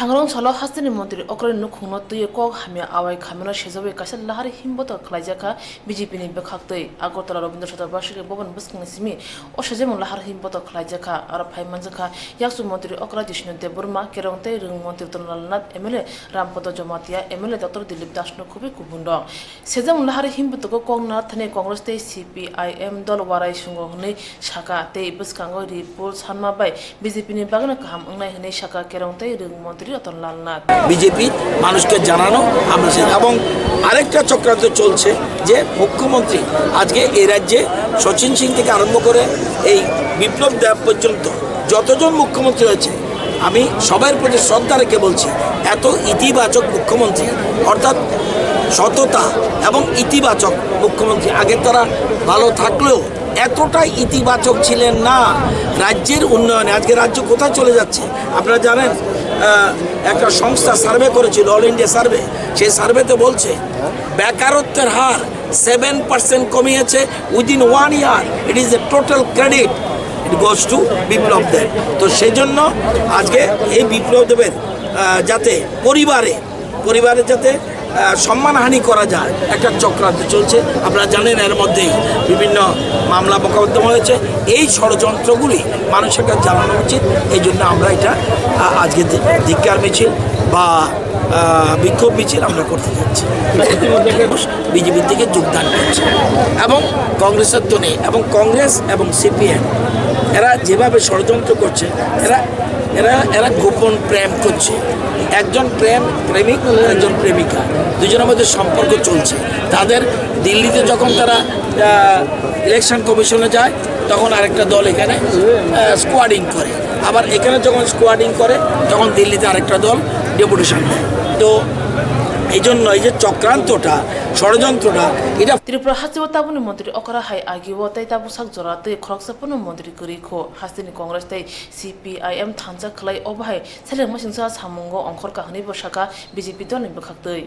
Shangrong Salo Hasani Montri Okran Nukuno to Kok Hamia Awai Kamino Shizawe Kasal Lahari Himboto Klajaka, BGP in Bekakte, Agotala Robin Bashi, Boban Buskin Simi, Oshazem Lahar Himboto Klajaka, Arapai Manzaka, Yasu Montri Okradishno de Burma, Keronte, Montitonal Nat, Emile, Rampoto Jomatia, Emile Dr. Dilip Dashno Kubi Kubundo. Sezam Lahari Himboto Kong Natane Congress Day CPIM Dolwarai Shungoni, Shaka, Te Buskango, Pools Hanma by BGP in Baganakam, Unai Shaka, Keronte, BJP মানুষকে জানানো আমরা এবং আরেকটা চক্রান্ত চলছে যে মুখ্যমন্ত্রী আজকে এই রাজ্যে সচিন সিং থেকে আরম্ভ করে এই বিপ্লব দেব পর্যন্ত যতজন মুখ্যমন্ত্রী হয়েছে আমি সবার প্রতি শ্রদ্ধা রেখে বলছি এত ইতিবাচক মুখ্যমন্ত্রী অর্থাৎ সততা এবং ইতিবাচক মুখ্যমন্ত্রী আগে তারা ভালো থাকলেও এতটাই ইতিবাচক ছিলেন না রাজ্যের উন্নয়নে। আজকে রাজ্য কোথায় চলে যাচ্ছে আপনারা জানেন, একটা সংস্থা সার্ভে করেছিল, অল ইন্ডিয়া সার্ভে, সেই সার্ভেতে বলছে বেকারত্বের হার 7% কমিয়েছে within 1 year. It is a total credit, it goes to Biplab Deb. তো সেই জন্য আজকে এই বিপ্লব দেবের যাতে পরিবারে যাতে সম্মানহানি করা যায় একটা চক্রান্ত চলছে। আপনারা জানেন এর মধ্যেই বিভিন্ন মামলা মোকদ্দমা হয়েছে। এই ষড়যন্ত্রগুলি মানুষের কাছে জানানো উচিত। এই জন্য আমরা এটা আজকে ধিক্কার মিছিল বা বিক্ষোভ মিছিল আমরা করতে যাচ্ছি। বিজেপির থেকে যোগদান করছে এবং কংগ্রেসের তো নেই, এবং কংগ্রেস এবং সিপিএম এরা যেভাবে ষড়যন্ত্র করছে, এরা গোপন প্রেম করছে। একজন প্রেমিক একজন প্রেমিকা দুজনের মধ্যে সম্পর্ক চলছে। তাদের দিল্লিতে যখন তারা ইলেকশন কমিশনে যায় তখন আরেকটা দল এখানে স্কোয়াডিং করে, আবার এখানে যখন স্কোয়াডিং করে তখন দিল্লিতে আরেকটা দল ডেপুটেশন দেয়। তো এই জন্য এই যে চক্রান্তটা ষড়যন্ত্রটা এটা ত্রিপুরা হাসিব তাবুনি মন্ত্রী অকরা হাই আগিও তাই তাবু সাক জরাতে খরকসাপন মন্ত্রী করিখো হাসিনি কংগ্রেস তাই সিপিআইএম থানজা খলাই অবাহাই সেলে মসিংসা সামঙ্গ অংখর কাহনি বসাকা বিজেপি দল নিবখাকতৈ।